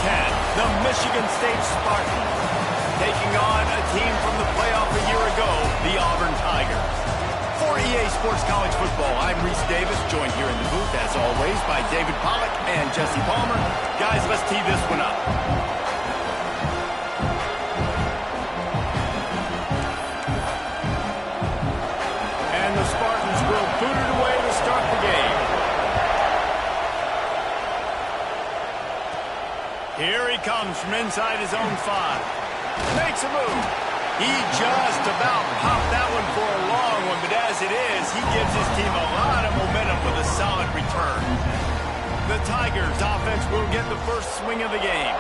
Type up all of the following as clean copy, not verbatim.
10, the Michigan State Spartans, taking on a team from the playoff a year ago, the Auburn Tigers. For EA Sports College Football, I'm Reese Davis, joined here in the booth, as always, by David Pollack and Jesse Palmer. Guys, let's tee this one up. And the Spartans will boot it away to start the game. Here he comes from inside his own 5. Makes a move. He just about popped that one for a long one, but as it is, he gives his team a lot of momentum with a solid return. The Tigers' offense will get the first swing of the game.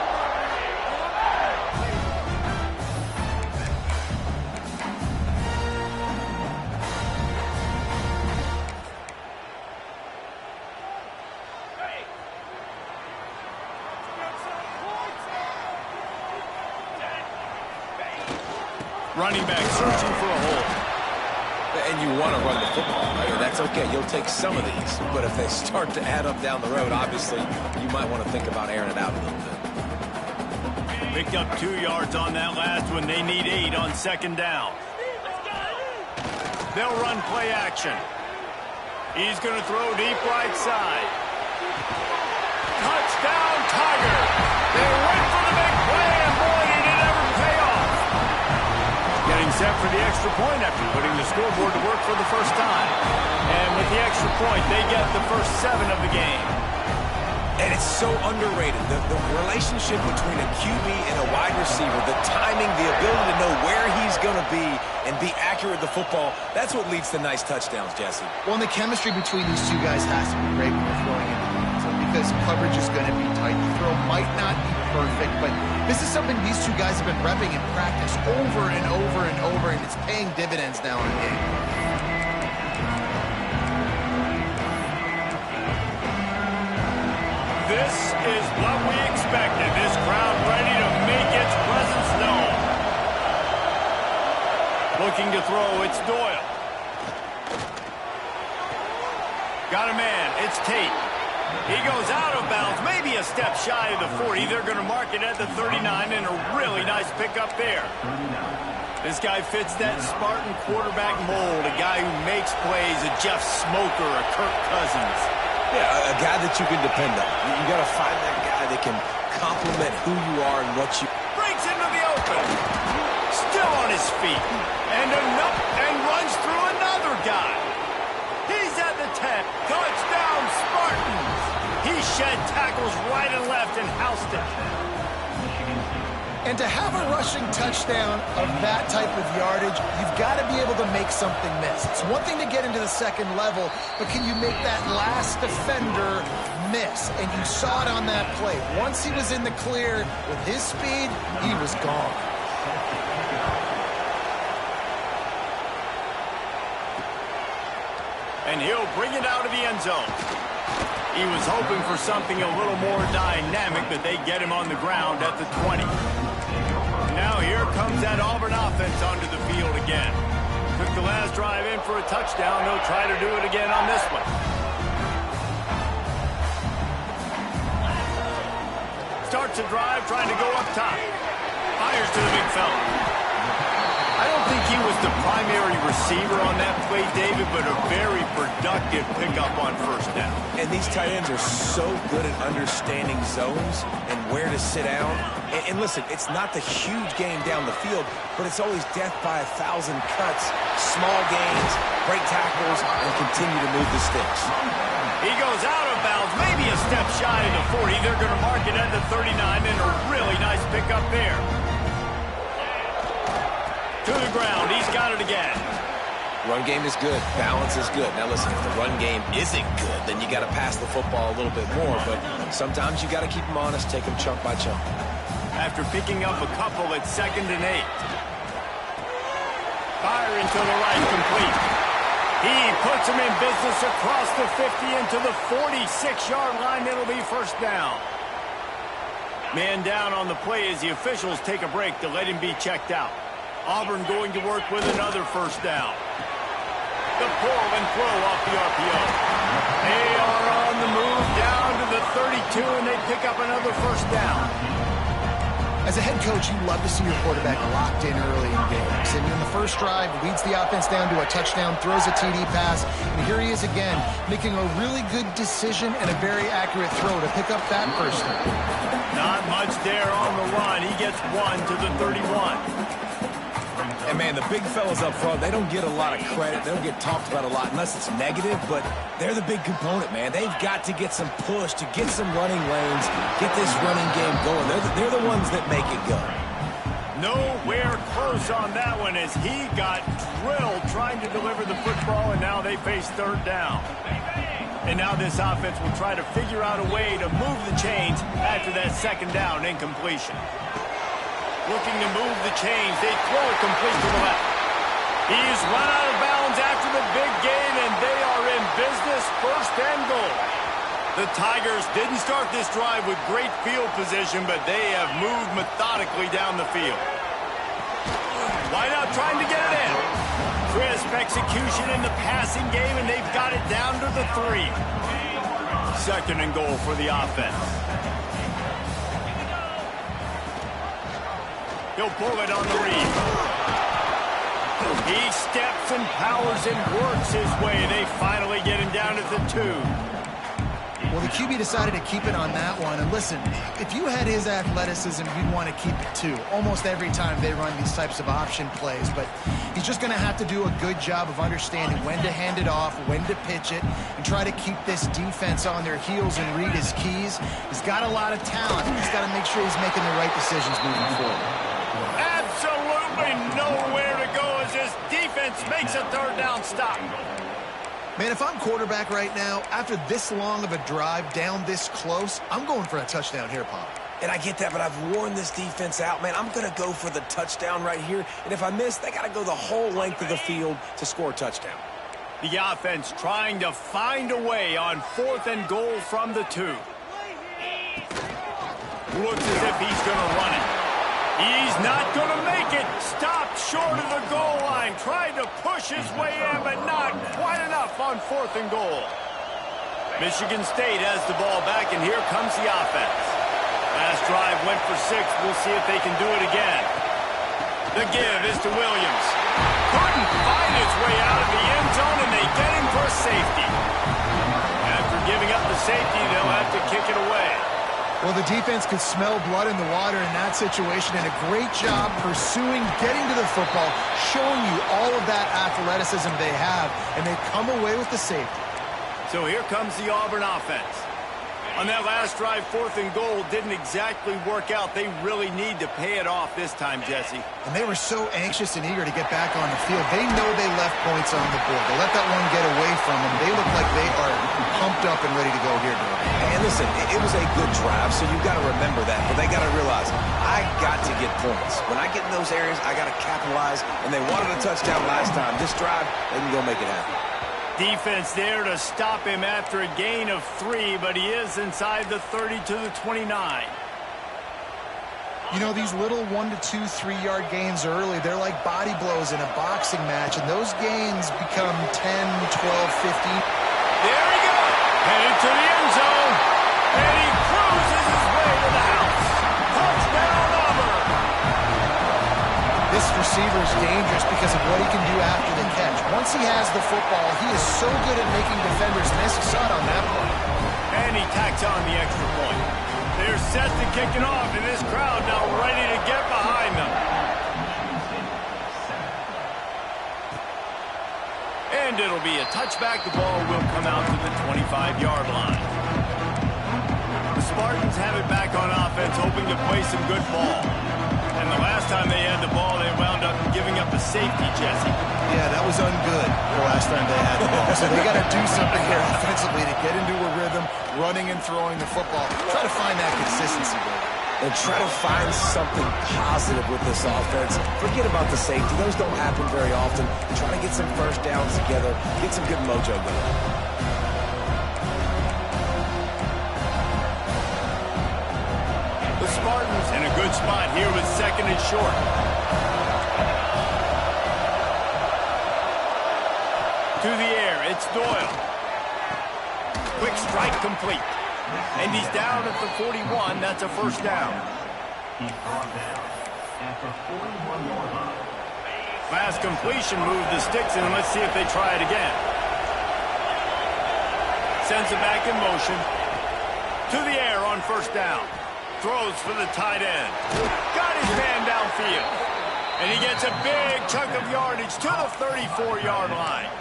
Running back searching for a hole. And you want to run the football, right? That's okay. You'll take some of these. But if they start to add up down the road, obviously, you might want to think about airing it out a little bit. Picked up 2 yards on that last one. They need 8 on second down. They'll run play action. He's going to throw deep right side. Touchdown, Tiger! They went for the big play, and boy, did it ever pay off. Getting set for the extra point after putting the scoreboard to work for the first time. And with the extra point, they get the first 7 of the game. And it's so underrated. The relationship between a QB and a wide receiver, the timing, the ability to know where he's going to be and be accurate with the football, that's what leads to nice touchdowns, Jesse. Well, and the chemistry between these two guys has to be great when they're throwing into the end zone because coverage is going to be tight. The throw might not be perfect, but this is something these two guys have been repping in practice over and over and over, and it's paying dividends now in the game. This is what we expected. This crowd ready to make its presence known. Looking to throw, it's Doyle. Got a man, it's Tate. He goes out of bounds, maybe a step shy of the 40. They're going to mark it at the 39, and a really nice pickup there. This guy fits that Spartan quarterback mold, a guy who makes plays, a Jeff Smoker, a Kirk Cousins. Yeah, a guy that you can depend on. You got to find that guy that can complement who you are and what you... Breaks into the open. Still on his feet. And runs through another guy. He's at the 10. Touchdown, Spartans. He shed tackles right and left and housed it. And to have a rushing touchdown of that type of yardage, you've got to be able to make something miss. It's one thing to get into the second level, but can you make that last defender miss? And you saw it on that play. Once he was in the clear with his speed, he was gone. And he'll bring it out of the end zone. He was hoping for something a little more dynamic, but they get him on the ground at the 20. Now here comes that Auburn offense onto the field again. Took the last drive in for a touchdown. They'll try to do it again on this one. Starts a drive trying to go up top. Fires to the big fella. I don't think he was the primary receiver on that play, David, but a very productive pickup on first down. And these tight ends are so good at understanding zones and where to sit down. And listen, it's not the huge game down the field, but it's always death by 1,000 cuts, small gains, break tackles, and continue to move the sticks. He goes out of bounds, maybe a step shy of the 40. They're going to mark it at the 39, and a really nice pickup there. To the ground, he's got it again. Run game is good. Balance is good. Now listen, if the run game isn't good, then you got to pass the football a little bit more. But sometimes you got to keep them honest, take them chunk by chunk. After picking up a couple at 2nd and 8. Firing to the right, complete. He puts him in business across the 50 into the 46-yard line. It'll be first down. Man down on the play as the officials take a break to let him be checked out. Auburn going to work with another first down. The pull and throw off the RPO. They are on the move down to the 32. 2, and they pick up another first down. As a head coach, you love to see your quarterback locked in early in games. And in the first drive, leads the offense down to a touchdown, throws a TD pass, and here he is again, making a really good decision and a very accurate throw to pick up that first down. Not much there on the run. He gets 1 to the 31. And, man, the big fellas up front, they don't get a lot of credit. They don't get talked about a lot unless it's negative, but they're the big component, man. They've got to get some push, to get some running lanes, get this running game going. They're the ones that make it go. Nowhere close on that one as he got drilled trying to deliver the football, and now they face third down. And now this offense will try to figure out a way to move the chains after that second down incompletion. Looking to move the chains. They throw it complete to the left. He's run out of bounds after the big gain, and they are in business, first and goal. The Tigers didn't start this drive with great field position, but they have moved methodically down the field. Wide out trying to get it in. Crisp execution in the passing game, and they've got it down to the 3. Second and goal for the offense. He'll pull it on the read. He steps and powers and works his way. They finally get him down at the 2. Well, the QB decided to keep it on that one. And listen, if you had his athleticism, you'd want to keep it too. Almost every time they run these types of option plays. But he's just going to have to do a good job of understanding when to hand it off, when to pitch it, and try to keep this defense on their heels and read his keys. He's got a lot of talent. He's got to make sure he's making the right decisions moving forward. Absolutely nowhere to go as this defense makes a third down stop. Man, if I'm quarterback right now, after this long of a drive down this close, I'm going for a touchdown here, Pop. And I get that, but I've worn this defense out, man. I'm going to go for the touchdown right here. And if I miss, they got to go the whole length of the field to score a touchdown. The offense trying to find a way on 4th and goal from the 2. Looks as if he's going to run it. He's not going to make it. Stopped short of the goal line. Tried to push his way in, but not quite enough on 4th and goal. Michigan State has the ball back, and here comes the offense. Last drive went for 6. We'll see if they can do it again. The give is to Williams. Couldn't find his way out of the end zone, and they get him for a safety. After giving up the safety, they'll have to kick it away. Well, the defense could smell blood in the water in that situation, and a great job pursuing, getting to the football, showing you all of that athleticism they have, and they come away with the safety. So here comes the Auburn offense. On that last drive, 4th and goal didn't exactly work out. They really need to pay it off this time, Jesse. And they were so anxious and eager to get back on the field. They know they left points on the board. They let that one get away from them. They look like they are pumped up and ready to go here, Bill. And listen, it was a good drive, so you've got to remember that. But they got to realize, I got to get points. When I get in those areas, I got to capitalize. And they wanted a touchdown last time. This drive, they can go make it happen. Defense there to stop him after a gain of 3, but he is inside the 30 to the 29. You know, these little 1 to 2, 3-yard gains early, they're like body blows in a boxing match, and those gains become 10, 12, 15. There he goes, headed to the end zone, and he cruises his way to the house. Touchdown, Auburn. This receiver is dangerous because of what he can do after the catch. Once he has the football, he is so good at making defenders miss. You saw it on that play. And he tacks on the extra point. They're set to kick it off, and this crowd now ready to get behind them. And it'll be a touchback. The ball will come out to the 25-yard line. The Spartans have it back on offense, hoping to play some good ball. And the last time they had the ball, they wound up giving up a safety, Jesse. Yeah, that was ungood the last time they had the ball. So they got to do something here offensively to get into a rhythm, running and throwing the football. Try to find that consistency, Bill. And try to find something positive with this offense. Forget about the safety. Those don't happen very often. Try to get some first downs together. Get some good mojo going. The Spartans in a good spot here with 2nd and short. To the air, it's Doyle. Quick strike complete. And he's down at the 41. That's a first down. He's brought down at the 41-yard line. Fast completion, move the sticks, and let's see if they try it again. Sends it back in motion. To the air on first down. Throws for the tight end. Got his man downfield. And he gets a big chunk of yardage to the 34-yard line.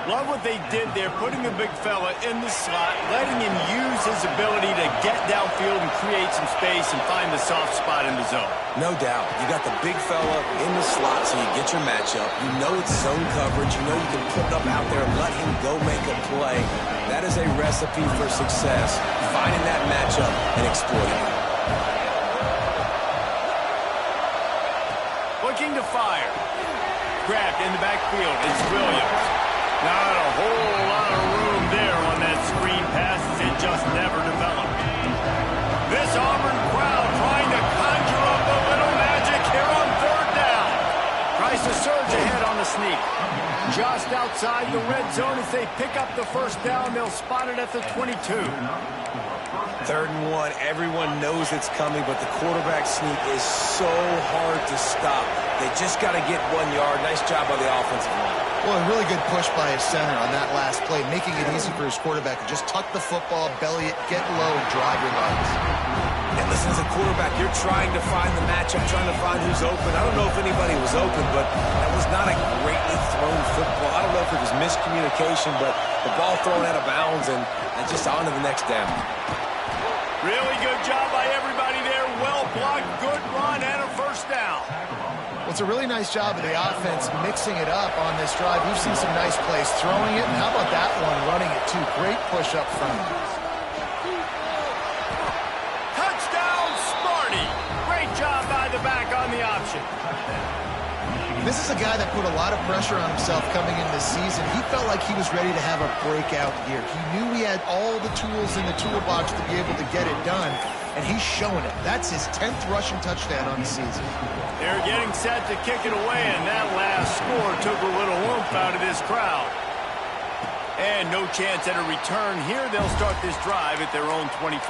Love what they did there, putting the big fella in the slot, letting him use his ability to get downfield and create some space and find the soft spot in the zone. No doubt. You got the big fella in the slot so you get your matchup. You know it's zone coverage. You know you can put it up out there and let him go make a play. That is a recipe for success, finding that matchup and exploiting it. Looking to fire. Grabbed in the backfield. It's Williams. Not a whole lot of room there on that screen pass as it just never developed. This Auburn crowd trying to conjure up a little magic here on third down. Tries to surge ahead on the sneak. Just outside the red zone as they pick up the first down. They'll spot it at the 22. 3rd and 1, everyone knows it's coming, but the quarterback sneak is so hard to stop. They just got to get 1 yard. Nice job by the offensive line. Well, a really good push by his center on that last play, making it easy for his quarterback to just tuck the football, belly it, get low, and drive your legs. And listen, as a quarterback, you're trying to find the matchup, trying to find who's open. I don't know if anybody was open, but that was not a greatly thrown football. I don't know if it was miscommunication, but the ball thrown out of bounds and just on to the next down. Really good job by everybody there. Well blocked, good run, and a first down. Well, it's a really nice job of the offense mixing it up on this drive. We've seen some nice plays throwing it, and how about that one running it too? Great push up front. Touchdown, Smarty. Great job by the back on the option. This is a guy that put a lot of pressure on himself coming into this season. He felt like he was ready to have a breakout year. He knew he had all the tools in the toolbox to be able to get it done, and he's showing it. That's his 10th rushing touchdown on the season. They're getting set to kick it away, and that last score took a little oomph out of this crowd. And no chance at a return here. They'll start this drive at their own 25.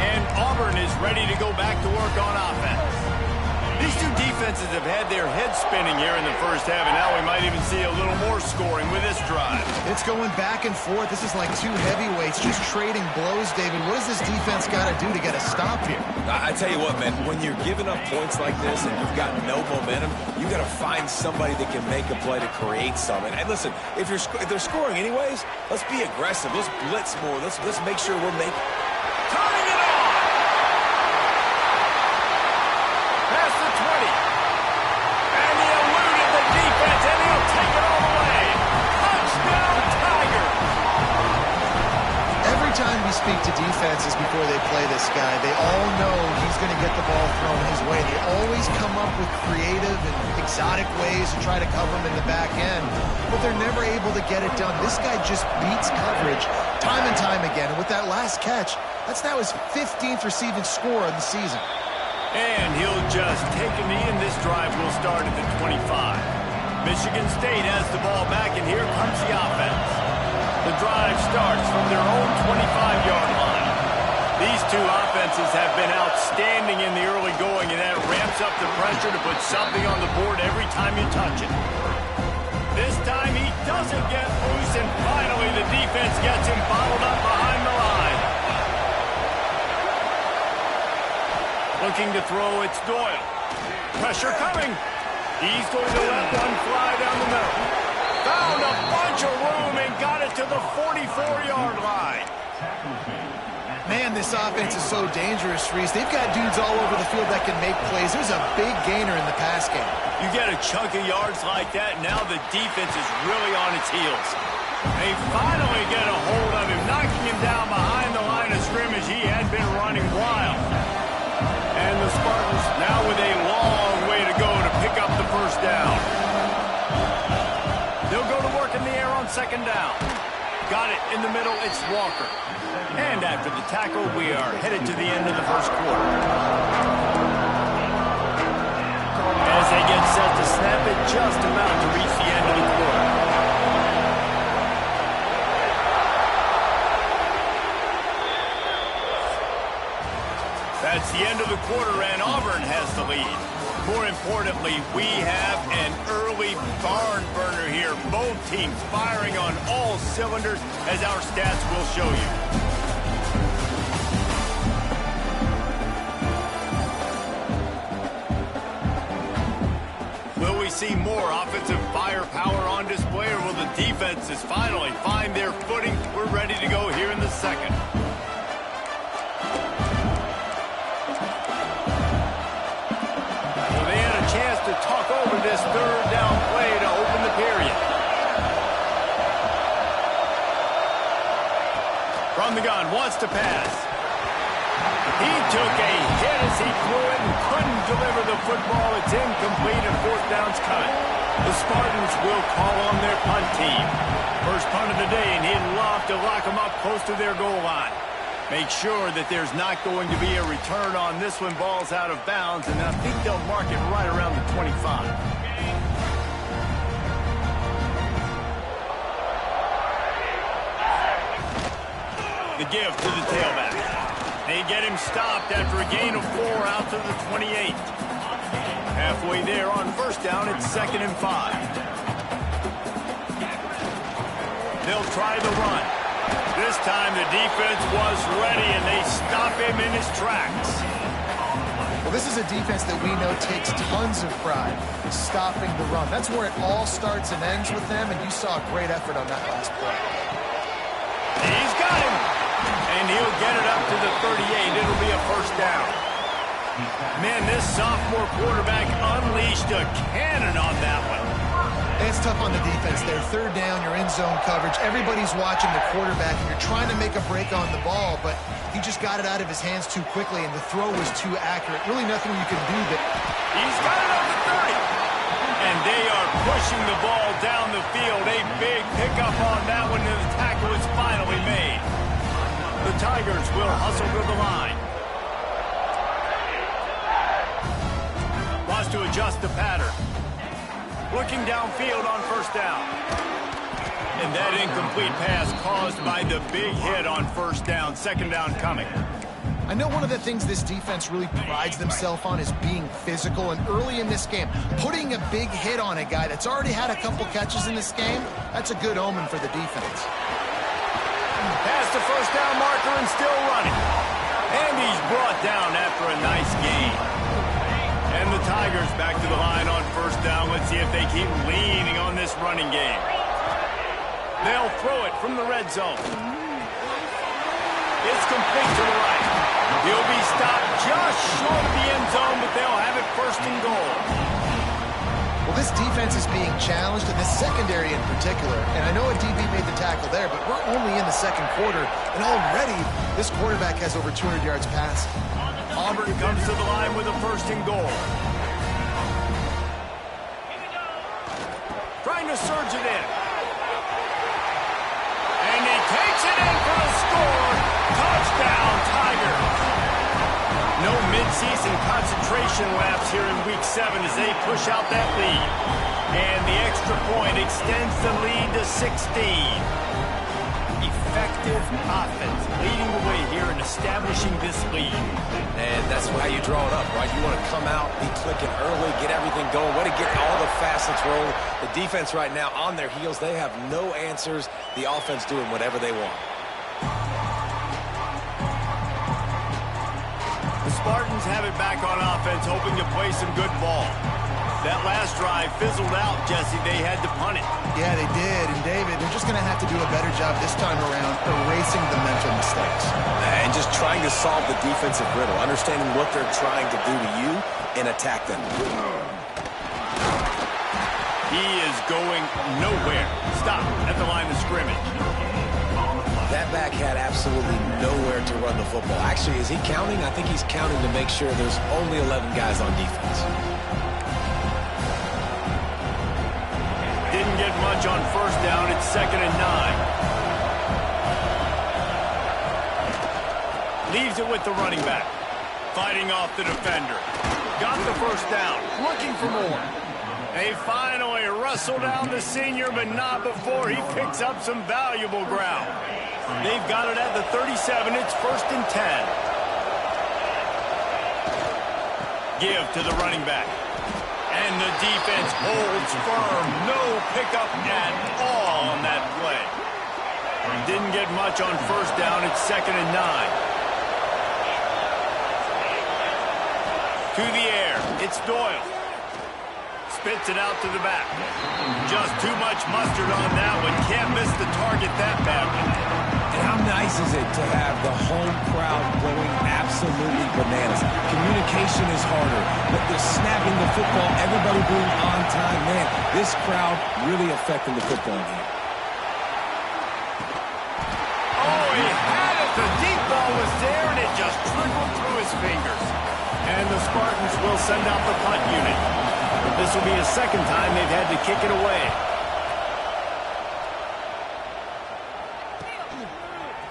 And Auburn is ready to go back to work on offense. These two defenses have had their heads spinning here in the first half, and now we might even see a little more scoring with this drive. It's going back and forth. This is like two heavyweights just trading blows, David. What does this defense got to do to get a stop here? I tell you what, man, when you're giving up points like this and you've got no momentum, you got to find somebody that can make a play to create something. And listen, if they're scoring anyways, let's be aggressive. Let's blitz more. Let's make sure we're making... Turning it on! Past the 20. And he eluded the defense, and he'll take it all the way. Touchdown, Tigers! Every time we speak to defenses before they play this guy, they all know he's going to get the ball thrown his way. They always come up with creative and exotic ways to try to cover him in the back end, but they're never able to get it done. This guy just beats coverage time and time again, and with that last catch, that's now his 15th receiving score of the season. And he'll just take a knee, and this drive will start at the 25. Michigan State has the ball back, and here comes the offense. The drive starts from their own 25-yard line. These two offenses have been outstanding in the early going, and that ramps up the pressure to put something on the board every time you touch it. This time he doesn't get loose, and finally the defense gets him bottled up behind the line. Looking to throw, it's Doyle. Pressure coming. He's going to let one fly down the middle. Found a bunch of room and got it to the 44-yard line. Man, this offense is so dangerous, Reese. They've got dudes all over the field that can make plays. There's a big gainer in the pass game. You get a chunk of yards like that, now the defense is really on its heels. They finally get a hold of him, knocking him down behind the line of scrimmage. He had been running wild. And the Spartans now with a long way to go to pick up the first down. They'll go to work in the air on second down. Got it in the middle, it's Walker. And after the tackle, we are headed to the end of the first quarter. As they get set to snap it, just about to reach the end of the quarter. That's the end of the quarter, and Auburn has the lead. More importantly, we have an early barn burner here. Both teams firing on all cylinders, as our stats will show you. Will we see more offensive firepower on display, or will the defenses finally find their footing? We're ready to go here in the second. Chance to talk over this third down play to open the period. From the gun, wants to pass. He took a hit as he threw it and couldn't deliver the football. It's incomplete and fourth down's cut. The Spartans will call on their punt team. First punt of the day, and he'd love to lock them up close to their goal line. Make sure that there's not going to be a return on this one. Ball's out of bounds, and I think they'll mark it right around the 25. The give to the tailback. They get him stopped after a gain of 4 out to the 28. Halfway there on first down, it's 2nd and 5. They'll try the run. This time the defense was ready, and they stop him in his tracks. Well, this is a defense that we know takes tons of pride stopping the run. That's where it all starts and ends with them, and you saw a great effort on that last play. He's got him, and he'll get it up to the 38. It'll be a first down. Man, this sophomore quarterback unleashed a cannon on that one. It's tough on the defense there. Third down, you're in zone coverage. Everybody's watching the quarterback, and you're trying to make a break on the ball, but he just got it out of his hands too quickly, and the throw was too accurate. Really nothing you can do. He's got it on the 30. And they are pushing the ball down the field. A big pickup on that one, and the tackle is finally made. The Tigers will hustle to the line. Wants to adjust the pattern. Looking downfield on first down. And that incomplete pass caused by the big hit on first down. Second down coming. I know one of the things this defense really prides themselves on is being physical, and early in this game, putting a big hit on a guy that's already had a couple catches in this game, that's a good omen for the defense. Past the first down marker and still running. And he's brought down after a nice gain. And the Tigers back to the line on first down. Let's see if they keep leaning on this running game. They'll throw it from the red zone. It's complete to the right. He'll be stopped just short of the end zone, but they'll have it first and goal. Well, this defense is being challenged, in the secondary in particular. And I know a DB made the tackle there, but we're only in the second quarter, and already this quarterback has over 200 yards passing. Auburn comes to the line with a first and goal. Trying to surge it in. And he takes it in for a score. Touchdown, Tigers. No mid-season concentration laps here in Week 7 as they push out that lead. And the extra point extends the lead to 16. Effective offense leading the way here and establishing this lead. And that's how you draw it up, right? You want to come out, be clicking early, get everything going, way to get all the facets rolling. The defense right now on their heels, they have no answers. The offense doing whatever they want. The Spartans have it back on offense, hoping to play some good ball. That last drive fizzled out, Jesse. They had to punt it. Yeah, they did. And, David, they're just going to have to do a better job this time around erasing the mental mistakes. And just trying to solve the defensive riddle, understanding what they're trying to do to you and attack them. He is going nowhere. Stop at the line of scrimmage. That back had absolutely nowhere to run the football. Actually, is he counting? I think he's counting to make sure there's only 11 guys on defense. Didn't get much on first down. It's 2nd and 9. Leaves it with the running back. Fighting off the defender. Got the first down. Looking for more. They finally wrestle down the senior, but not before he picks up some valuable ground. They've got it at the 37. It's 1st and 10. Give to the running back. And the defense holds firm. No pickup at all on that play. Didn't get much on first down. It's 2nd and 9. To the air. It's Doyle. Spits it out to the back. Just too much mustard on that one. Can't miss the target that badly. And how nice is it to have the home crowd going absolutely bananas? Communication is harder, but the snapping the football, everybody being on time, man, this crowd really affecting the football game. Oh, he had it. The deep ball was there, and it just trickled through his fingers. And the Spartans will send out the punt unit. This will be a second time they've had to kick it away.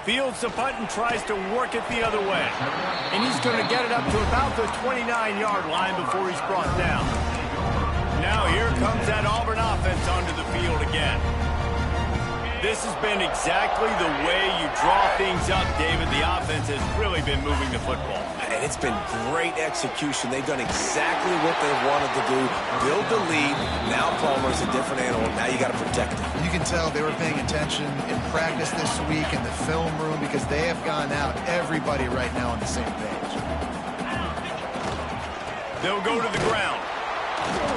Fields the punt and tries to work it the other way. And he's going to get it up to about the 29-yard line before he's brought down. Now here comes that Auburn offense onto the field again. This has been exactly the way you draw things up, David. The offense has really been moving the football. And it's been great execution. They've done exactly what they wanted to do. Build the lead. Now Palmer's a different animal. Now you got to protect him. You can tell they were paying attention in practice this week in the film room because they have gone out, everybody right now on the same page. They'll go to the ground.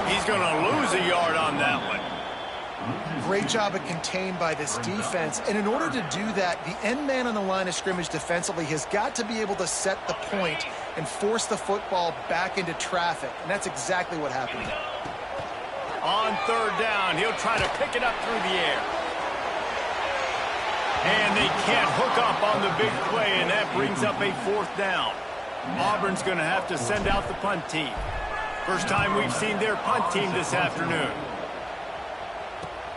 He's going to lose a yard on that one. Great job at contained by this defense. And in order to do that, the end man on the line of scrimmage defensively has got to be able to set the point and force the football back into traffic. And that's exactly what happened. On 3rd down, he'll try to pick it up through the air. And they can't hook up on the big play, and that brings up a 4th down. Auburn's going to have to send out the punt team. First time we've seen their punt team this afternoon.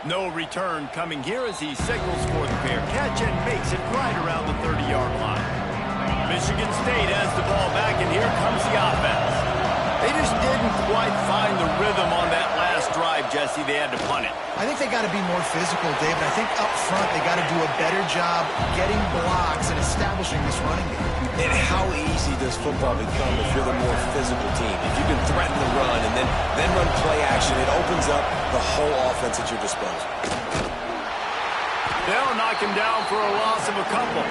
No return coming here as he signals for the fair catch and makes it right around the 30-yard line. Michigan State has the ball back, and here comes the offense. They just didn't quite find the rhythm on that last drive, Jesse. They had to punt it. I think they got to be more physical, David. I think up front they got to do a better job getting blocks and establishing this running game. And how easy does football become if you're the more physical team? If you can threaten the run and then run play action, it opens up the whole offense at your disposal. They'll knock him down for a loss of a couple.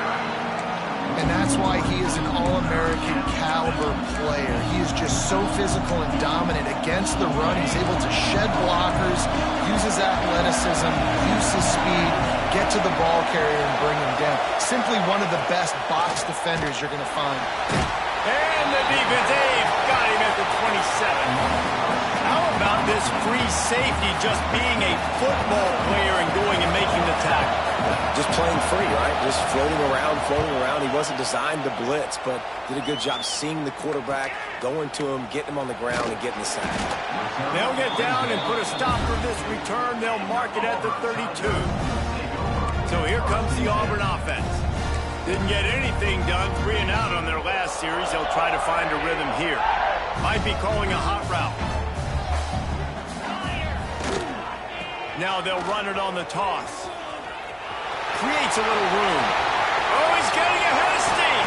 And that's why he is an All-American caliber player. He is just so physical and dominant against the run. He's able to shed blockers, use his athleticism, use his speed, get to the ball carrier and bring him down. Simply one of the best box defenders you're going to find. And the defense, they've got him at the 27. How about this free safety just being a football player and going and making the tackle? Just playing free, right? Just floating around. He wasn't designed to blitz, but did a good job seeing the quarterback, going to him, getting him on the ground, and getting the sack. They'll get down and put a stop for this return. They'll mark it at the 32. So here comes the Auburn offense. Didn't get anything done, 3 and out on their last series. They'll try to find a rhythm here. Might be calling a hot route. Now they'll run it on the toss. Creates a little room. Oh, he's getting ahead of steam.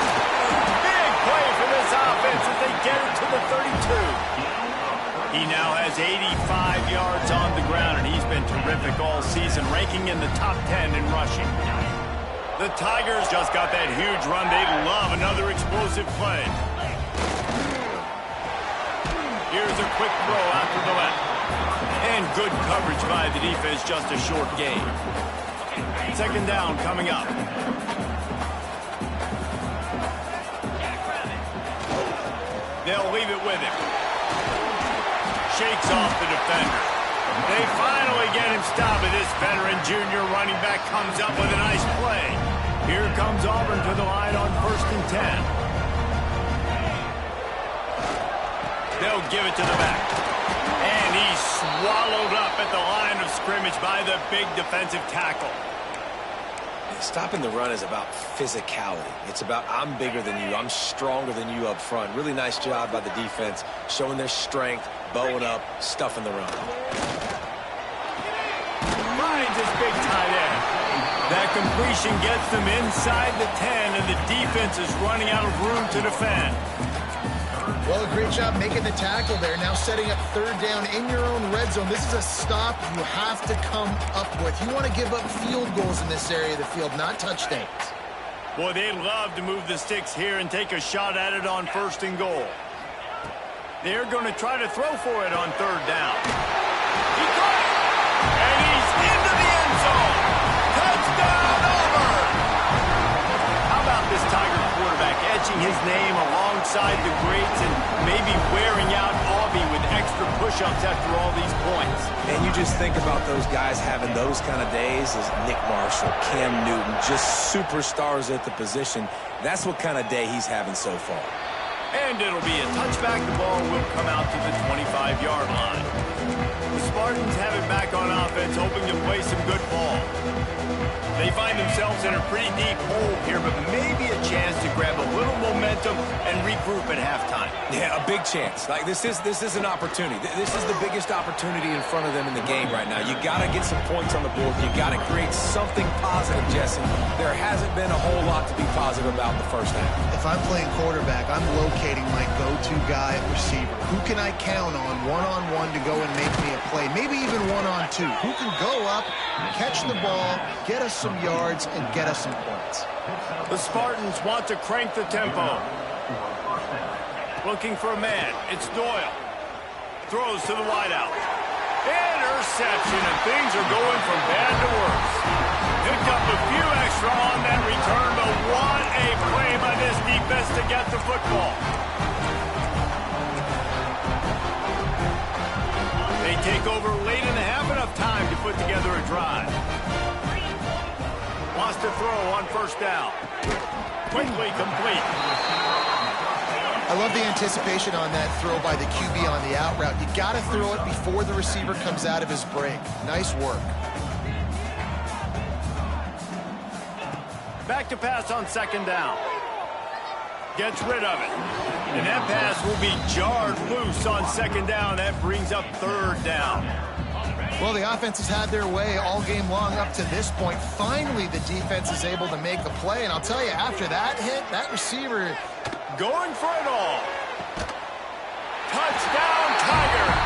Big play for this offense as they get it to the 32. He now has 85 yards on the ground, and he's been terrific all season, ranking in the top 10 in rushing. The Tigers just got that huge run. They love another explosive play. Here's a quick throw out to the left. And good coverage by the defense, just a short gain. 2nd down coming up. They'll leave it with him. Shakes off the defender. They finally get him stopped, but this veteran junior running back comes up with a nice play. Here comes Auburn to the line on 1st and 10. They'll give it to the back. And he's swallowed up at the line of scrimmage by the big defensive tackle. Stopping the run is about physicality. It's about I'm bigger than you, I'm stronger than you up front. Really nice job by the defense, showing their strength, bowing up, stuffing the run. Finds his big tight end. That completion gets them inside the 10, and the defense is running out of room to defend. Well, a great job making the tackle there. Now setting up third down in your own red zone. This is a stop you have to come up with. You want to give up field goals in this area of the field, not touchdowns. Boy, they'd love to move the sticks here and take a shot at it on 1st and goal. They're going to try to throw for it on 3rd down. He caught it! And he's into the end zone! Touchdown, Auburn! How about this Tiger quarterback etching his name alongside the greats and maybe wearing out Auburn with extra push-ups after all these points? And you just think about those guys having those kind of days as Nick Marshall, Cam Newton, just superstars at the position. That's what kind of day he's having so far. And it'll be a touchback. The ball will come out to the 25-yard line. The Spartans have it back on offense, hoping to play some good ball. They find themselves in a pretty deep hole here, but maybe a chance to grab a little momentum and regroup at halftime. Yeah, a big chance. Like this is an opportunity. This is the biggest opportunity in front of them in the game right now. You got to get some points on the board. You got to create something positive, Jesse. There hasn't been a whole lot to be positive about in the first half. If I'm playing quarterback, I'm locating my go-to guy at receiver. Who can I count on one-on-one to go and make me a play? Maybe even one-on-two. Who can go up, catch the ball, get us some yards, and get us some points? The Spartans want to crank the tempo. Looking for a man. It's Doyle. Throws to the wideout. Interception, and things are going from bad to worse. Picked up a few extra on that return, but what a play by this defense to get the football. They take over late in the half, enough time to put together a drive. Wants to throw on 1st down. Quickly complete. I love the anticipation on that throw by the QB on the out route. You got to throw it before the receiver comes out of his break. Nice work. Back to pass on 2nd down. Gets rid of it. And that pass will be jarred loose on 2nd down. That brings up 3rd down. Well, the offense has had their way all game long up to this point. Finally, the defense is able to make a play. And I'll tell you, after that hit, that receiver going for it all. Touchdown, Tigers.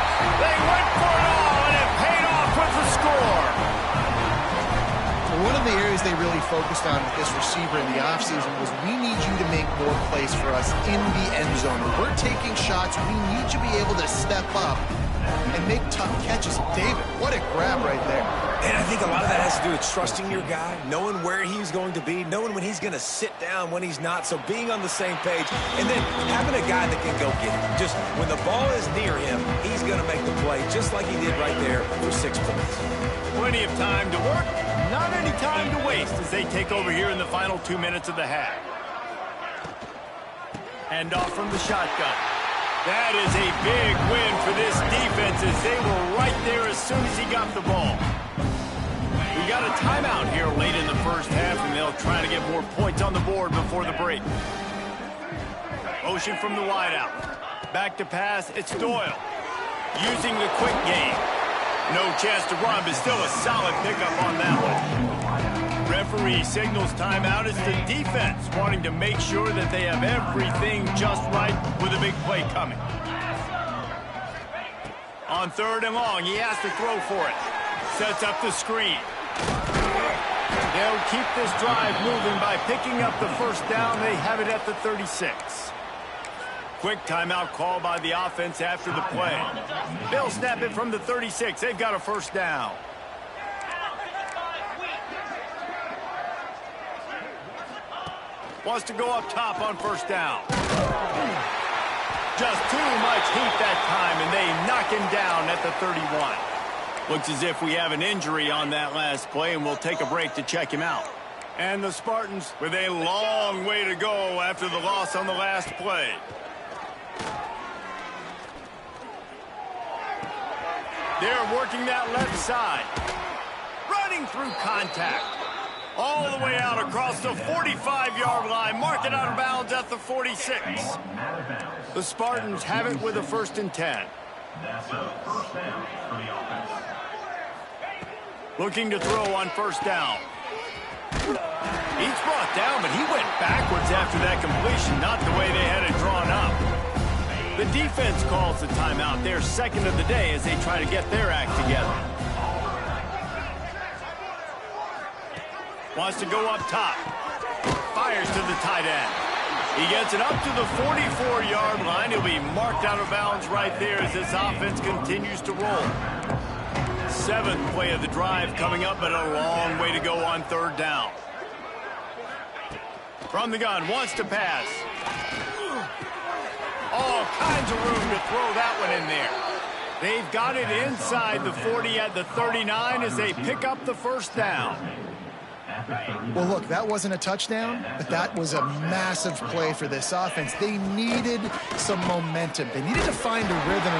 They went for it all, and it paid off with the score. One of the areas they really focused on with this receiver in the offseason was we need you to make more plays for us in the end zone. When we're taking shots, we need you to be able to step up and make tough catches. David, what a grab right there. And I think a lot of that has to do with trusting your guy, knowing where he's going to be, knowing when he's going to sit down, when he's not, so being on the same page, and then having a guy that can go get it. Just when the ball is near him, he's going to make the play, just like he did right there for 6 points. Plenty of time to work, not any time to waste as they take over here in the final 2 minutes of the half. Hand off from the shotgun. That is a big win for this defense as they were right there as soon as he got the ball. We got a timeout here late in the first half, and they'll try to get more points on the board before the break. Motion from the wideout. Back to pass, it's Doyle. Using the quick game. No chance to run, but still a solid pickup on that one. Referee signals timeout. It's the defense wanting to make sure that they have everything just right with a big play coming. On 3rd and long, he has to throw for it. Sets up the screen. They'll keep this drive moving by picking up the 1st down. They have it at the 36. Quick timeout call by the offense after the play. They'll snap it from the 36. They've got a 1st down. Wants to go up top on 1st down. Just too much heat that time, and they knock him down at the 31. Looks as if we have an injury on that last play, and we'll take a break to check him out. And the Spartans with a long way to go after the loss on the last play. They're working that left side. Running through contact. All the way out across the 45-yard line. Mark it out of bounds at the 46. The Spartans have it with a 1st and 10. That's a 1st down for the offense. Looking to throw on 1st down. He's brought down, but he went backwards after that completion, not the way they had it drawn up. The defense calls the timeout. Their second of the day as they try to get their act together. Wants to go up top. Fires to the tight end. He gets it up to the 44-yard line. He'll be marked out of bounds right there as this offense continues to roll. Seventh play of the drive coming up, but a long way to go on third down. From the gun, wants to pass. All kinds of room to throw that one in there. They've got it inside the 40 at the 39 as they pick up the first down. Well, look, that wasn't a touchdown, but that was a massive play for this offense. They needed some momentum. They needed to find a rhythm.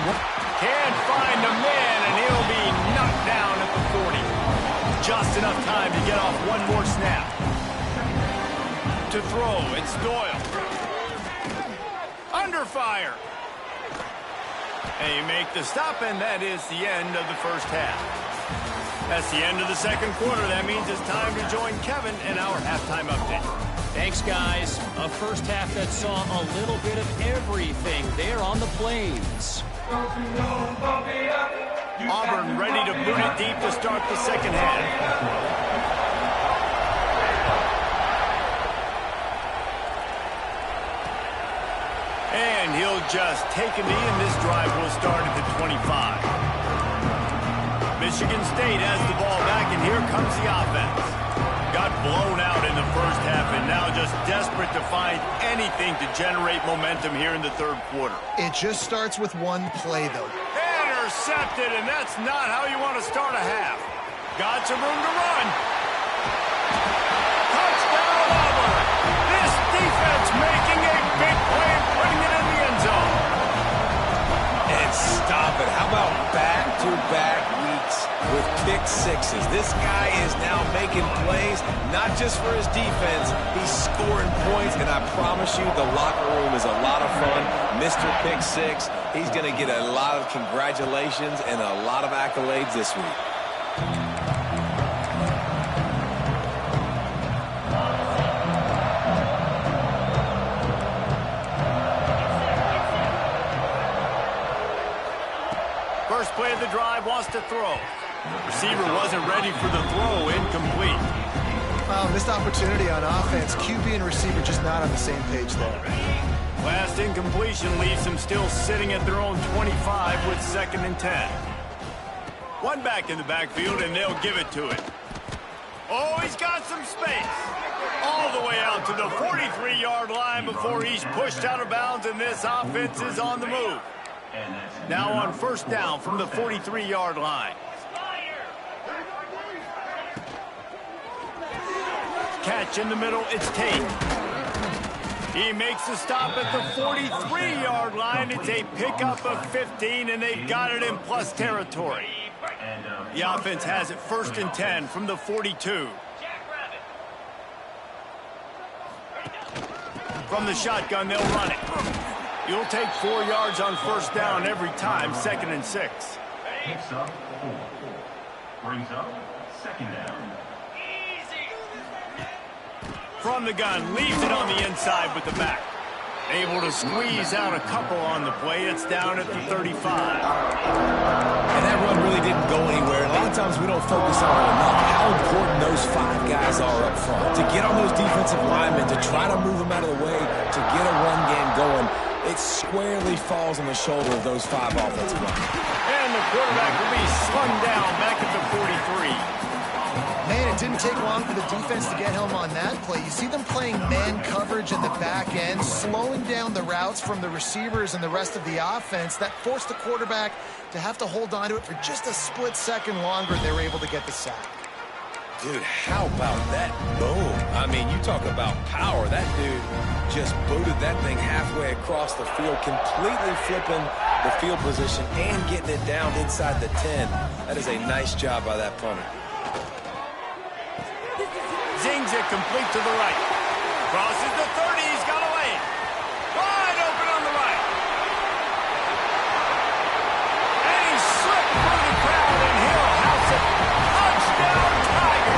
Can't find a man, and he'll be knocked down at the 40. Just enough time to get off one more snap. To throw, it's Doyle. Under fire. They make the stop, and that is the end of the first half. That's the end of the second quarter. That means it's time to join Kevin in our halftime update. Thanks, guys. A first half that saw a little bit of everything there on the Plains. Auburn ready to boot it deep to start the second half. And he'll just take a knee, and this drive will start at the 25. Michigan State has the ball back, and here comes the offense. Got blown out in the first half, and now just desperate to find anything to generate momentum here in the third quarter. It just starts with one play, though. Intercepted, and that's not how you want to start a half. Got some room to run. Touchdown, Auburn. This defense making a big play and putting it in the end zone. And stop it. How about back-to-back weeks with pick sixes? This guy is now making plays, not just for his defense. He's scoring points, and I promise you the locker room is a lot of fun. Mr. Pick Six, he's going to get a lot of congratulations and a lot of accolades this week. First play of the drive, wants to throw. Receiver wasn't ready for the throw, incomplete. Well, missed opportunity on offense. QB and receiver just not on the same page there. Last incompletion leaves them still sitting at their own 25 with 2nd and 10. One back in the backfield, and they'll give it to it. Oh, he's got some space. All the way out to the 43-yard line before he's pushed out of bounds, and this offense is on the move. Now on first down from the 43-yard line. Catch in the middle, it's Tate. He makes the stop at the 43-yard line. It's a pickup of 15, and they've got it in plus territory. The offense has it 1st and 10 from the 42. From the shotgun, they'll run it. You'll take 4 yards on first down every time, 2nd and 6. Picks up 4. Brings up 2nd down. From the gun, leaves it on the inside with the back. Able to squeeze out a couple on the play. It's down at the 35. And that run really didn't go anywhere. A lot of times we don't focus on it enough, how important those 5 guys are up front. To get on those defensive linemen, to try to move them out of the way, to get a run game going, it squarely falls on the shoulder of those 5 offensive linemen. And the quarterback will be slung down back at the 43. Man, it didn't take long for the defense to get home on that play. You see them playing man coverage in the back end, slowing down the routes from the receivers and the rest of the offense. That forced the quarterback to have to hold on to it for just a split second longer, and they were able to get the sack. Dude, how about that boom? I mean, you talk about power. That dude just booted that thing halfway across the field, completely flipping the field position and getting it down inside the 10. That is a nice job by that punter. Zings it complete to the right. Crosses the 30. He's got a lane. Wide open on the right. And he slipped through the crowd, and he'll house it. Touchdown, Tiger.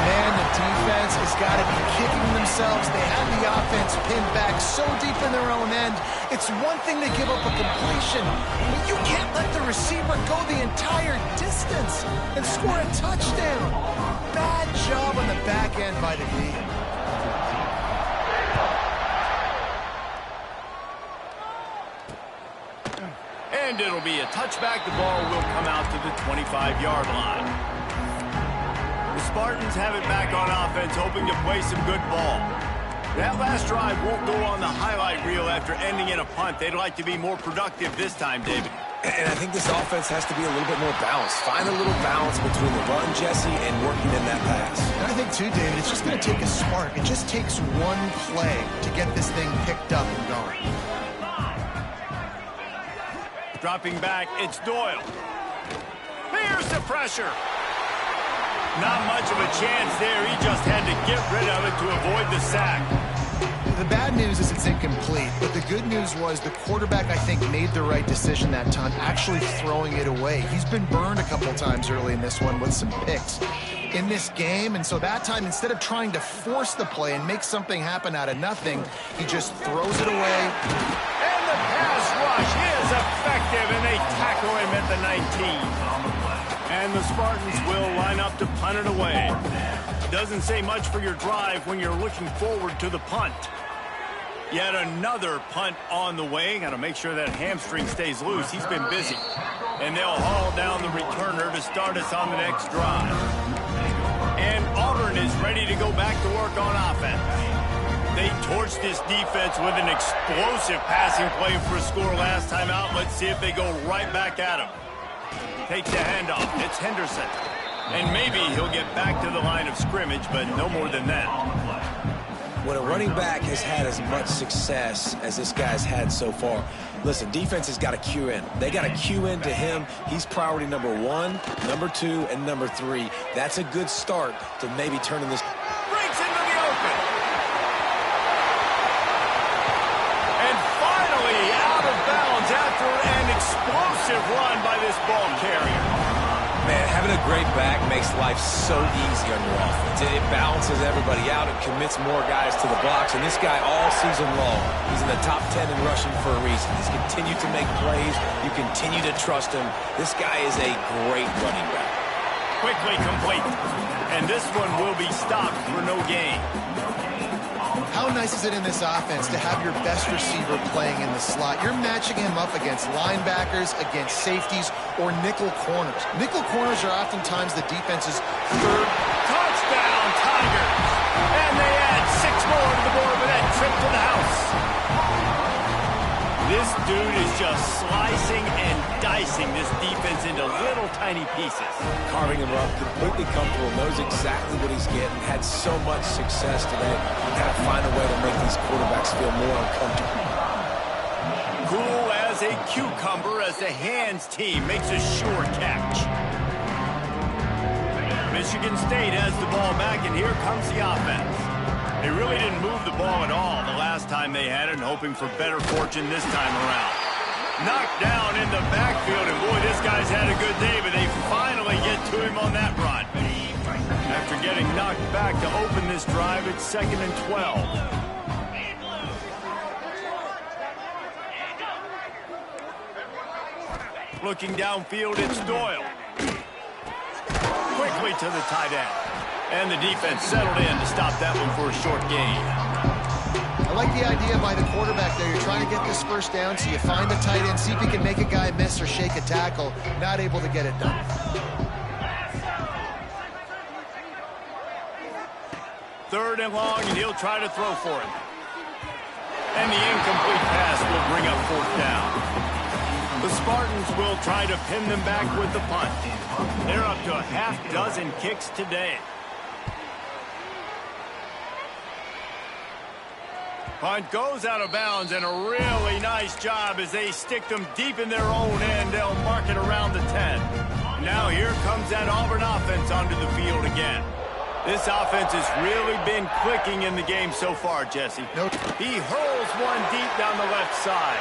Man, the defense has got to be kicking themselves. They had the defense pinned back so deep in their own end. It's one thing to give up a completion, but you can't let the receiver go the entire distance and score a touchdown. Bad job on the back end by the D. And it'll be a touchback. The ball will come out to the 25-yard line. The Spartans have it back on offense, hoping to play some good ball. That last drive won't go on the highlight reel after ending in a punt. They'd like to be more productive this time, David. And I think this offense has to be a little bit more balanced. Find a little balance between the run, Jesse, and working in that pass. And I think, too, David, it's just going to take a spark. It just takes one play to get this thing picked up and going. Dropping back, it's Doyle. There's the pressure. Not much of a chance there. He just had to get rid of it to avoid the sack. The bad news is it's incomplete, but the good news was the quarterback, I think, made the right decision that time, actually throwing it away. He's been burned a couple times early in this one with some picks in this game, and so that time, instead of trying to force the play and make something happen out of nothing, he just throws it away. And the pass rush is effective, and they tackle him at the 19. And the Spartans will line up to punt it away. Doesn't say much for your drive when you're looking forward to the punt. Yet another punt on the way. Got to make sure that hamstring stays loose. He's been busy. And they'll haul down the returner to start us on the next drive. And Auburn is ready to go back to work on offense. They torched this defense with an explosive passing play for a score last time out. Let's see if they go right back at him. Takes the handoff. It's Henderson. And maybe he'll get back to the line of scrimmage, but no more than that. When a running back has had as much success as this guy's had so far, listen, defense has got to cue in. They got to cue in to him. He's priority number 1, number 2, and number 3. That's a good start to maybe turning this. Breaks into the open. And finally out of bounds after an explosive run by this ball carrier. Man, having a great back makes life so easy on your offense. It balances everybody out. It commits more guys to the blocks. And this guy all season long, he's in the top 10 in rushing for a reason. He's continued to make plays. You continue to trust him. This guy is a great running back. Quickly complete. And this one will be stopped for no gain. How nice is it in this offense to have your best receiver playing in the slot? You're matching him up against linebackers, against safeties, or nickel corners. Nickel corners are oftentimes the defense's third. Touchdown, Tigers! And they add 6 more to the board with that trip to the house. This dude is just slicing and dicing this defense into little tiny pieces. Carving him up, completely comfortable, knows exactly what he's getting, had so much success today. You got to find a way to make these quarterbacks feel more uncomfortable. Cool as a cucumber as the hands team makes a sure catch. Michigan State has the ball back, and here comes the offense. They really didn't move the ball at all the last time they had it, and hoping for better fortune this time around. Knocked down in the backfield, and boy, this guy's had a good day, but they finally get to him on that run. After getting knocked back to open this drive, it's 2nd and 12. Looking downfield, it's Doyle. Quickly to the tight end. And the defense settled in to stop that one for a short gain. I like the idea by the quarterback there. You're trying to get this first down, so you find the tight end, see if he can make a guy miss or shake a tackle. Not able to get it done. Third and long, and he'll try to throw for it. And the incomplete pass will bring up 4th down. The Spartans will try to pin them back with the punt. They're up to a half-dozen kicks today. Punt goes out of bounds, and a really nice job as they stick them deep in their own end. They'll mark it around the 10. Now here comes that Auburn offense onto the field again. This offense has really been clicking in the game so far, Jesse. Nope. He hurls one deep down the left side.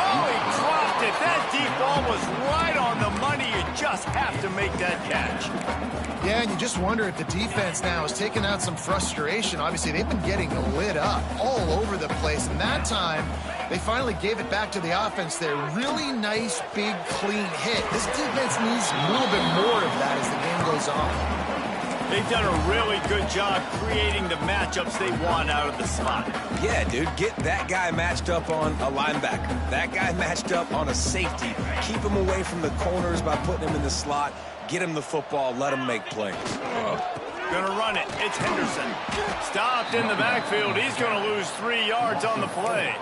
Oh, he dropped it. That deep ball was right on the money. You just have to make that catch. Yeah, and you just wonder if the defense now is taking out some frustration. Obviously, they've been getting lit up all over the place, and that time they finally gave it back to the offense there. Really nice, big, clean hit. This defense needs a little bit more of that as the game goes on. They've done a really good job creating the matchups they want out of the slot. Yeah, dude, get that guy matched up on a linebacker. That guy matched up on a safety. Keep him away from the corners by putting him in the slot. Get him the football. Let him make plays. Gonna run it. It's Henderson. Stopped in the backfield. He's gonna lose 3 yards on the play.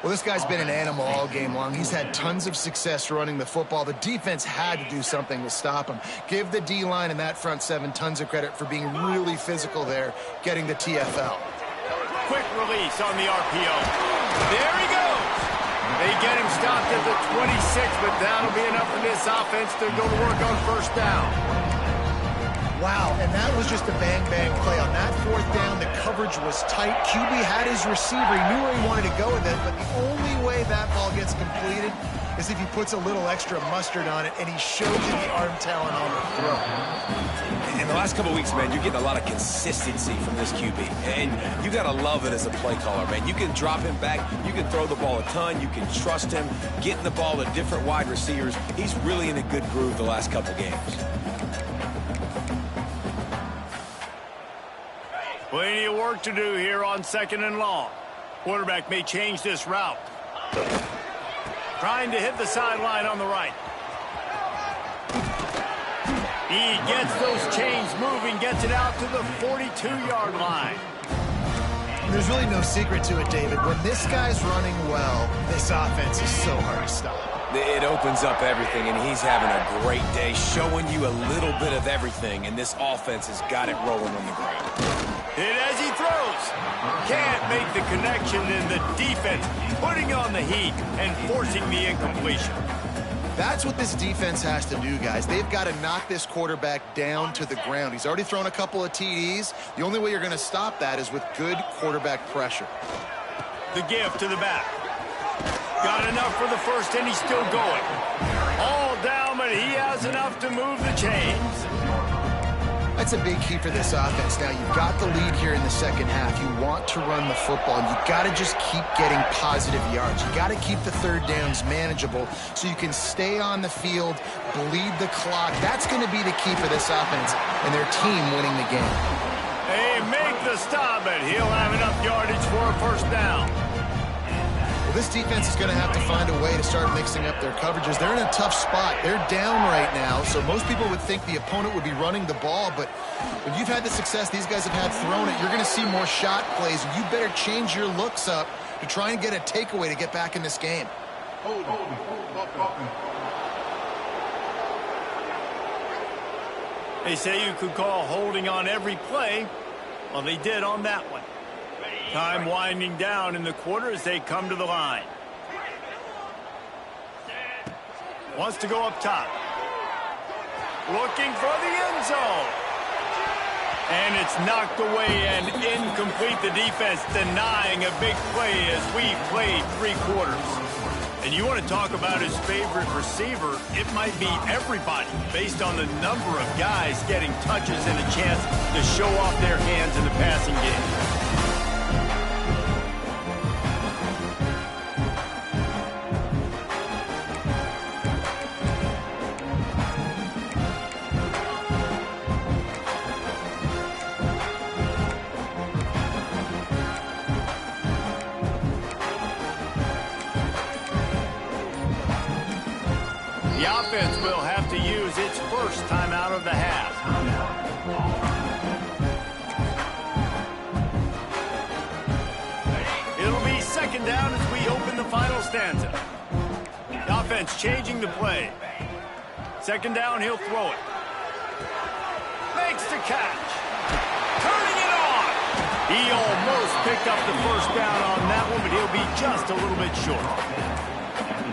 Well, this guy's been an animal all game long. He's had tons of success running the football. The defense had to do something to stop him. Give the D-line and that front seven tons of credit for being really physical there, getting the TFL. Quick release on the RPO. There he goes. They get him stopped at the 26, but that'll be enough for this offense to go to work on first down. Wow, and that was just a bang-bang play. On that fourth down, the coverage was tight. QB had his receiver. He knew where he wanted to go with it, but the only way that ball gets completed is if he puts a little extra mustard on it, and he shows you the arm talent on the throw. In the last couple of weeks, man, you're getting a lot of consistency from this QB. And you got to love it as a play caller, man. You can drop him back. You can throw the ball a ton. You can trust him, getting the ball to different wide receivers. He's really in a good groove the last couple games. Plenty of work to do here on 2nd and long. Quarterback may change this route. Trying to hit the sideline on the right. He gets those chains moving, gets it out to the 42-yard line. There's really no secret to it, David. When this guy's running well, this offense is so hard to stop. It opens up everything, and he's having a great day, showing you a little bit of everything, and this offense has got it rolling on the ground. Hit as he throws. Can't make the connection, and the defense putting on the heat and forcing the incompletion. That's what this defense has to do, guys. They've got to knock this quarterback down to the ground. He's already thrown a couple of TDs. The only way you're going to stop that is with good quarterback pressure. The give to the back. Got enough for the first, and he's still going. All down, but he has enough to move the chains. That's a big key for this offense. Now, you've got the lead here in the second half. You want to run the football, and you've got to just keep getting positive yards. You've got to keep the third downs manageable so you can stay on the field, bleed the clock. That's going to be the key for this offense and their team winning the game. They make the stop, but he'll have enough yardage for a first down. Well, this defense is going to have to find a way to start mixing up their coverages. They're in a tough spot. They're down right now, so most people would think the opponent would be running the ball, but when you've had the success these guys have had throwing it, you're going to see more shot plays. You better change your looks up to try and get a takeaway to get back in this game. They say you could call holding on every play. Well, they did on that one. Time winding down in the quarter as they come to the line. Wants to go up top. Looking for the end zone. And it's knocked away and incomplete. The defense denying a big play as we played 3 quarters. And you want to talk about his favorite receiver, it might be everybody based on the number of guys getting touches and a chance to show off their hands in the passing game. The offense will have to use its first time out of the half. It'll be 2nd down as we open the final stanza. The offense changing the play. 2nd down, he'll throw it. Makes the catch. Turning it on. He almost picked up the first down on that one, but he'll be just a little bit short.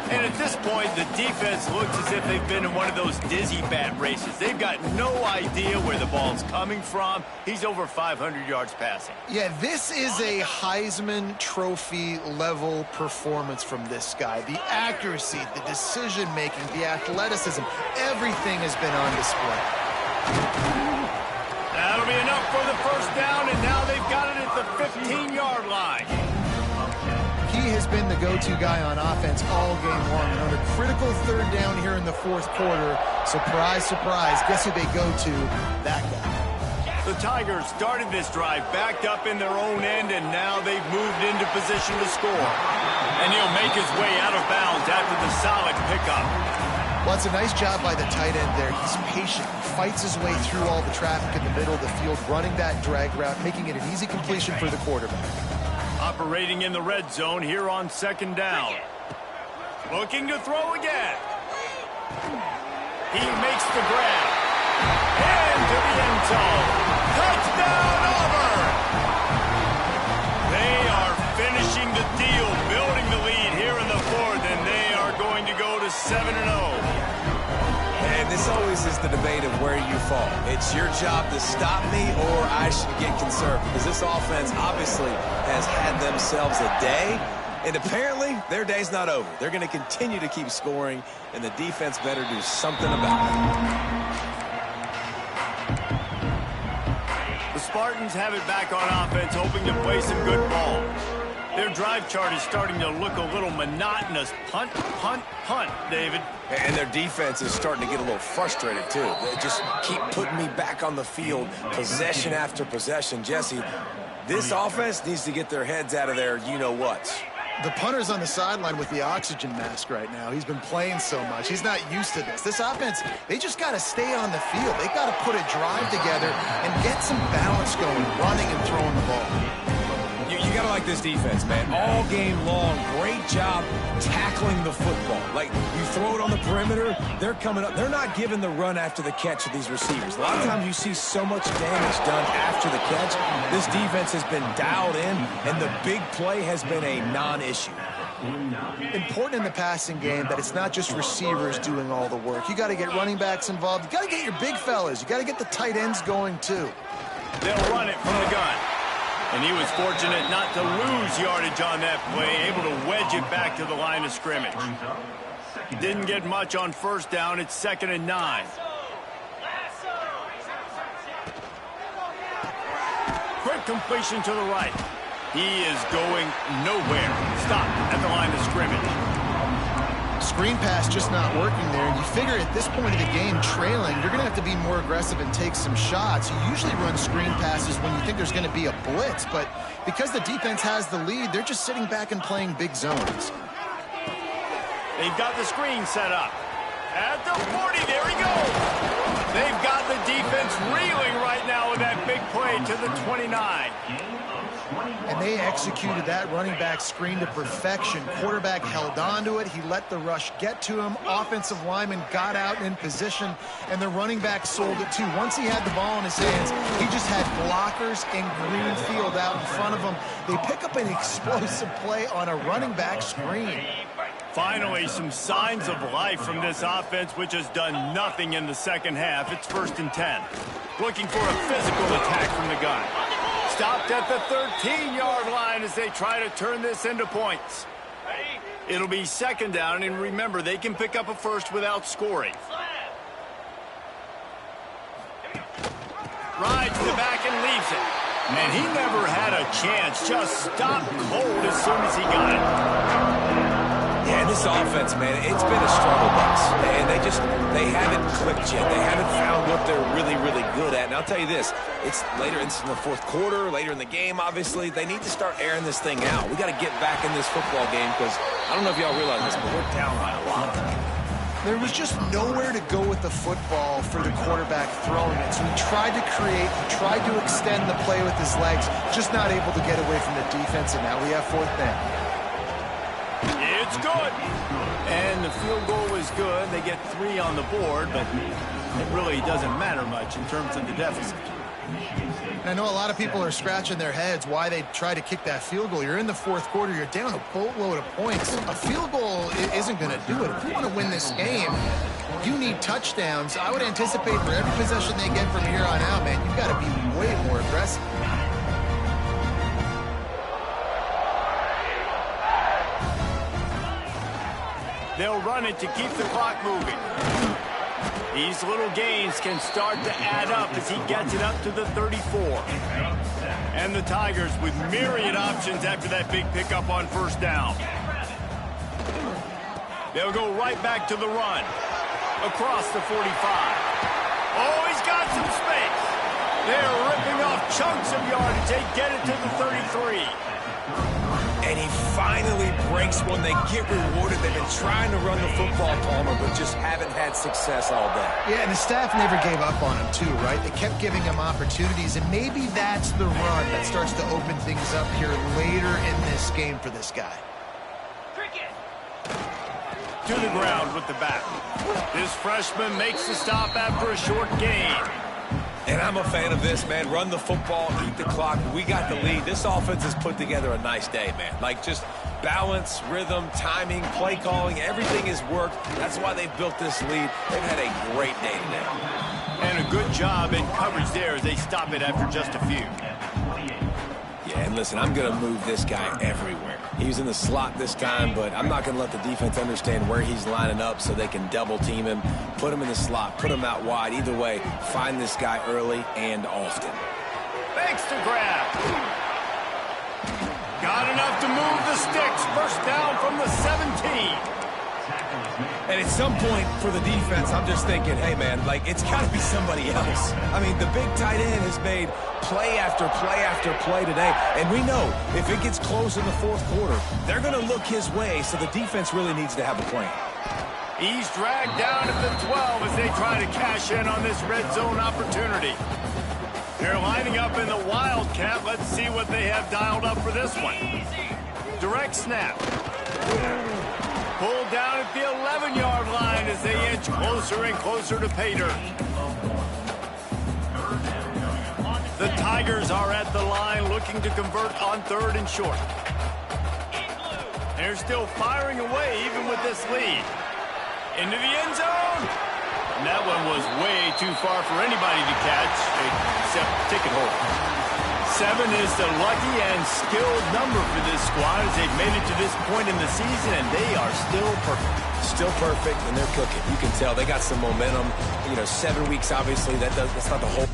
And at this point, the defense looks as if they've been in one of those dizzy bat races. They've got no idea where the ball's coming from. He's over 500 yards passing. Yeah, this is a Heisman Trophy level performance from this guy. The accuracy, the decision-making, the athleticism, everything has been on display. That'll be enough for the first down, and now they've got it at the 15-yard line. He has been the go-to guy on offense all game long. And on a critical third down here in the fourth quarter, surprise, surprise, guess who they go to? That guy. The Tigers started this drive backed up in their own end, and now they've moved into position to score. And he'll make his way out of bounds after the solid pickup. Well, it's a nice job by the tight end there. He's patient. He fights his way through all the traffic in the middle of the field, running that drag route, making it an easy completion for the quarterback. Operating in the red zone here on second down. Looking to throw again. He makes the grab. Into the end zone. Touchdown, Auburn! They are finishing the deal, building the lead here in the fourth, and they are going to go to 7-0. And this always is the debate of where you fall. It's your job to stop me, or I should get concerned, because this offense obviously has had themselves a day, and apparently their day's not over. They're going to continue to keep scoring, and the defense better do something about it. The Spartans have it back on offense, hoping to play some good ball. Their drive chart is starting to look a little monotonous. Punt, punt, punt, David. And their defense is starting to get a little frustrated, too. They just keep putting me back on the field, possession after possession. Jesse, this offense needs to get their heads out of their you-know-whats. The punter's on the sideline with the oxygen mask right now. He's been playing so much. He's not used to this. This offense, they just got to stay on the field. They got to put a drive together and get some balance going, running and throwing the ball. You got to like this defense, man. All game long, great job tackling the football. Like, you throw it on the perimeter, they're coming up. They're not giving the run after the catch of these receivers. A lot of times you see so much damage done after the catch. This defense has been dialed in, and the big play has been a non-issue. Important in the passing game that it's not just receivers doing all the work. You got to get running backs involved. You got to get your big fellas. You got to get the tight ends going, too. They'll run it from the gun. And he was fortunate not to lose yardage on that play, able to wedge it back to the line of scrimmage. Didn't get much on first down. It's 2nd and 9. Quick completion to the right. He is going nowhere. Stop at the line of scrimmage. Screen pass just not working there. And you figure at this point of the game, trailing, you're going to have to be more aggressive and take some shots. You usually run screen passes when you think there's going to be a blitz, but because the defense has the lead, they're just sitting back and playing big zones. They've got the screen set up. At the 40, there he goes. They've got the defense reeling right now with that big play to the 29. And they executed that running back screen to perfection. Quarterback held on to it. He let the rush get to him. Offensive lineman got out in position, and the running back sold it too. Once he had the ball in his hands, he just had blockers and green field out in front of him. They pick up an explosive play on a running back screen. Finally, some signs of life from this offense, which has done nothing in the second half. It's 1st and 10. Looking for a physical attack from the gun. Stopped at the 13-yard line as they try to turn this into points. It'll be 2nd down, and remember, they can pick up a first without scoring. Rides the back and leaves it. And he never had a chance. Just stopped cold as soon as he got it. Yeah, this offense, man, it's been a struggle bus. And they haven't clicked yet. They haven't found what they're really, really good at. And I'll tell you this, it's later in the fourth quarter, later in the game, obviously. They need to start airing this thing out. We got to get back in this football game because I don't know if y'all realize this, but we're down by a lot. There was just nowhere to go with the football for the quarterback throwing it. So he tried to create, he tried to extend the play with his legs, just not able to get away from the defense, and now we have 4th down. It's good. And the field goal is good. They get 3 on the board, but it really doesn't matter much in terms of the deficit. And I know a lot of people are scratching their heads why they try to kick that field goal. You're in the fourth quarter. You're down a boatload of points. A field goal isn't going to do it. If you want to win this game, you need touchdowns. I would anticipate for every possession they get from here on out, man, you've got to be way more aggressive. They'll run it to keep the clock moving. These little gains can start to add up as he gets it up to the 34. And the Tigers with myriad options after that big pickup on first down. They'll go right back to the run. Across the 45. Oh, he's got some space. They're ripping off chunks of yardage. They get it to the 33. And he finally breaks one. They get rewarded. They've been trying to run the football, Palmer, but just haven't had success all day. Yeah, and the staff never gave up on him, too, right? They kept giving him opportunities, and maybe that's the run that starts to open things up here later in this game for this guy. To the ground with the bat. This freshman makes the stop after a short gain. And I'm a fan of this, man. Run the football, eat the clock. We got the lead. This offense has put together a nice day, man. Like, just balance, rhythm, timing, play calling, everything has worked. That's why they've built this lead. They've had a great day today. And a good job in coverage there as they stop it after just a few. Yeah, and listen, I'm going to move this guy everywhere. He was in the slot this time, but I'm not going to let the defense understand where he's lining up so they can double team him, put him in the slot, put him out wide. Either way, find this guy early and often. Thanks to grab. Got enough to move the sticks. First down from the 17. And at some point for the defense, I'm just thinking, hey, man, like, it's got to be somebody else. I mean, the big tight end has made play after play after play today. And we know if it gets close in the fourth quarter, they're going to look his way, so the defense really needs to have a plan. He's dragged down at the 12 as they try to cash in on this red zone opportunity. They're lining up in the Wildcat. Let's see what they have dialed up for this one. Direct snap. Pulled down at the 11-yard line as they inch closer and closer to pay dirt. The Tigers are at the line looking to convert on third and short. They're still firing away even with this lead. Into the end zone. And that one was way too far for anybody to catch except ticket holder. 7 is the lucky and skilled number for this squad as they've made it to this point in the season, and they are still perfect. Still perfect, and they're cooking. You can tell they got some momentum. You know, 7 weeks, obviously, that's not the whole...